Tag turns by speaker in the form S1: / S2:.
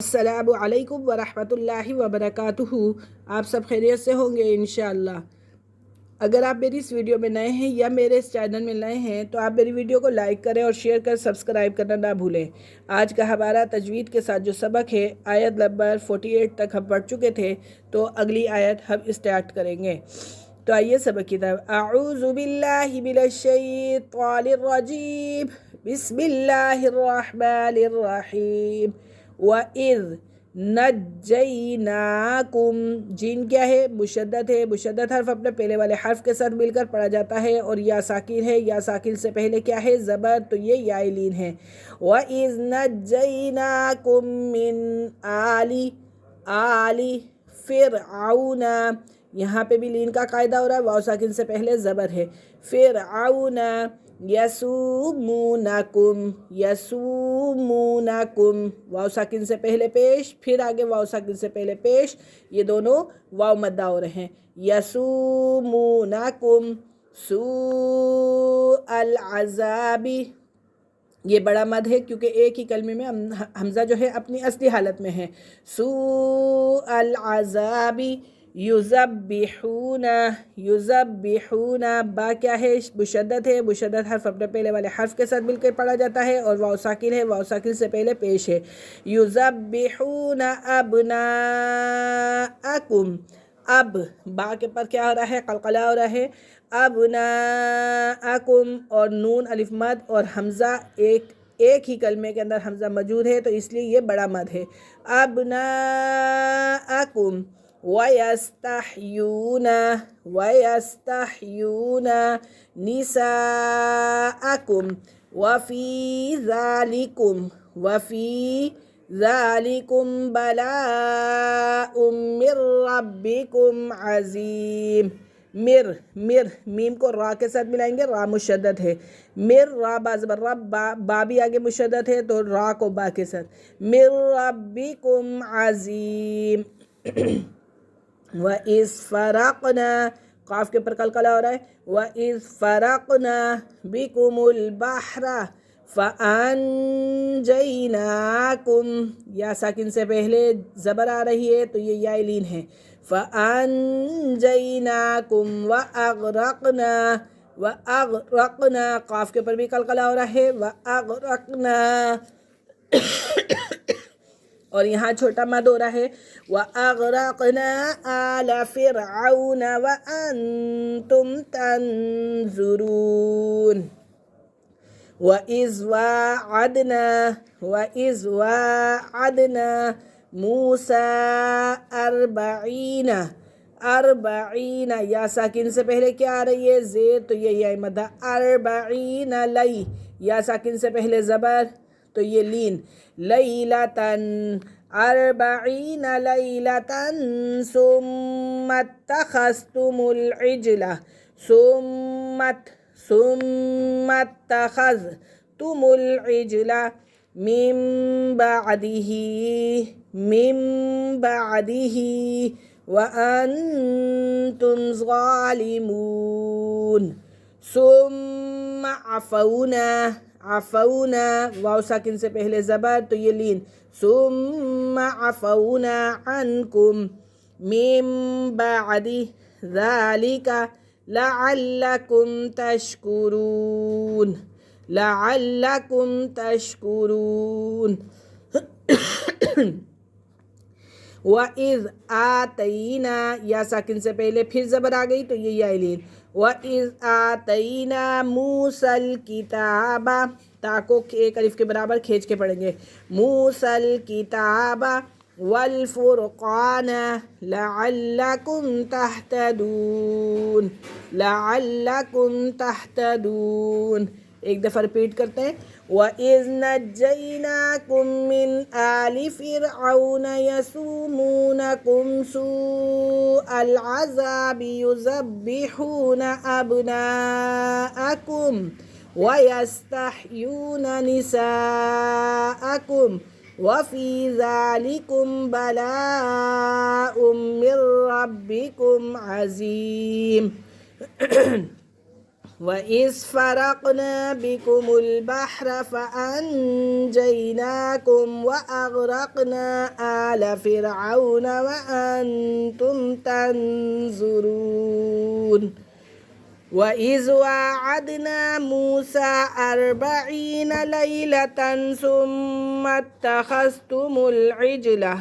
S1: السلام علیکم ورحمۃ اللہ وبرکاتہ۔ آپ سب خیریت سے ہوں گے انشاءاللہ۔ اگر آپ میری اس ویڈیو میں نئے ہیں یا میرے اس چینل میں نئے ہیں تو آپ میری ویڈیو کو لائک کریں اور شیئر کر سبسکرائب کرنا نہ بھولیں۔ آج کا ہمارا تجوید کے ساتھ جو سبق ہے آیت نمبر 48 تک ہم پڑھ چکے تھے، تو اگلی آیت ہم اسٹارٹ کریں گے۔ تو آئیے سبق کی طرف۔ اعوذ باللہ من الشیطان الرجیم، بسم اللہ الرحمن الرحیم۔ وَإِذْ نَجَّيْنَاكُمْ، جین کیا ہے؟ مشدد ہے۔ مشدد حرف اپنے پہلے والے حرف کے ساتھ مل کر پڑھا جاتا ہے، اور یا ساکن ہے۔ یا ساکن سے پہلے کیا ہے؟ زبر، تو یہ یا لین ہے۔ وَإِذْ نَجَّيْنَاكُمْ مِنْ آلِ فِرْعَوْنَ، یہاں پہ بھی لین کا قاعدہ ہو رہا ہے۔ واو ساکن سے پہلے زبر ہے۔ فرعون یسومونکم، یسومونکم، واو ساکن سے پہلے پیش، پھر آگے واو ساکن سے پہلے پیش، یہ دونوں واو مدہ ہو رہے ہیں۔ یسومونکم سوء العذاب، یہ بڑا مد ہے کیونکہ ایک ہی کلمے میں حمزہ جو ہے اپنی اصلی حالت میں ہے۔ سوء العذاب یذبحون، یذبحون، با کیا ہے؟ مشدد ہے۔ مشدد حرف اپنے پہلے والے حرف کے ساتھ مل کر پڑھا جاتا ہے، اور واو ساکن ہے۔ واو ساکن سے پہلے پیش ہے۔ یذبحون ابناءکم، اب با کے پر کیا ہو رہا ہے؟ قلقلہ ہو رہا ہے۔ ابناءکم، اور نون الف مد اور حمزہ ایک ہی کلمے کے اندر حمزہ موجود ہے، تو اس لیے یہ بڑا مد ہے۔ ابناءکم وَيَسْتَحْيُونَ، وَيَسْتَحْيُونَ نِسَاءَكُمْ وَفِي ذَلِكُمْ، وَفِي ذَلِكُمْ بَلَاءٌ مِّن رَّبِّكُمْ عَظِيمٌ۔ مر میم کو را کے ساتھ ملائیں گے، را مشدد ہے۔ مر را با زبر رب، با بھی آگے مشدد ہے، تو را کو با کے ساتھ۔ مِن رَّبِّكُمْ عَظِيمٌ۔ وَإِذْ فَرَقْنَا، قاف کے پر قلقلہ ہو رہا ہے۔ وَإِذْ فَرَقْنَا بِكُمُ الْبَحْرَ فَأَنْجَيْنَاكُمْ، یا ساکن سے پہلے زبر آ رہی ہے، تو یہ یا لین ہے۔ فَأَنْجَيْنَاكُمْ وَأَغْرَقْنَا، قاف کے پر بھی قلقلہ ہو رہا ہے۔ وَأَغْرَقْنَا، اور یہاں چھوٹا مد ہو رہا ہے۔ وَأَغْرَقْنَا آلَ فِرْعَوْنَ وَأَنْتُمْ تَنْظُرُونَ۔ وَإِذْ وَاعَدْنَا مُوسَىٰ أَرْبَعِينَ، یا ساکن سے پہلے کیا آ رہی ہے؟ زیر، تو یہ یا مدہ۔ أَرْبَعِينَ یا ساکن سے پہلے زبر، تو یہ لین۔ لیلتن، 40 لیلتن ثم اتخذتم العجل، ثم اتخذتم العجل من بعده وأنتم ظالمون۔ ثم عفونا، واو ساکن سے پہلے زبر، تو یہ لین۔ ثم عفونا عنکم من بعد ذلك لعلكم تشکرون، لعلكم تشکرون۔ وَإِذْ آتَيْنَا، یا ساکن سے پہلے پھر زبر آ گئی، تو یہ یا لین۔ وَإِذْ آتَيْنَا مُوسَى الْكِتَابَ، تا کو ایک الف کے برابر کھینچ کے پڑھیں گے۔ مُوسَى الْكِتَابَ وَالْفُرْقَانَ لَعَلَّكُمْ تَهْتَدُونَ، لَعَلَّكُمْ تَهْتَدُونَ۔ ایک دفعہ ریپیٹ کرتے ہیں۔ وَإِذْ نَجَّيْنَاكُمْ مِنْ آلِ فِرْعَوْنَ يَسُومُونَكُمْ سُوءَ الْعَذَابِ يُذَبِّحُونَ أَبْنَاءَكُمْ وَيَسْتَحْيُونَ نِسَاءَكُمْ وَفِي ذَلِكُمْ بَلَاءٌ مِّن رَّبِّكُمْ عَظِيمٌ۔ وَإِذْ فَرَقْنَا بِكُمُ الْبَحْرَ فَأَنْجَيْنَاكُمْ وَأَغْرَقْنَا آلَ فِرْعَوْنَ وَأَنْتُمْ تَنْظُرُونَ وَإِذْ وَاعَدْنَا مُوسَى 40 لَيْلَةً ثُمَّ اتَّخَذْتُمُ الْعِجْلَ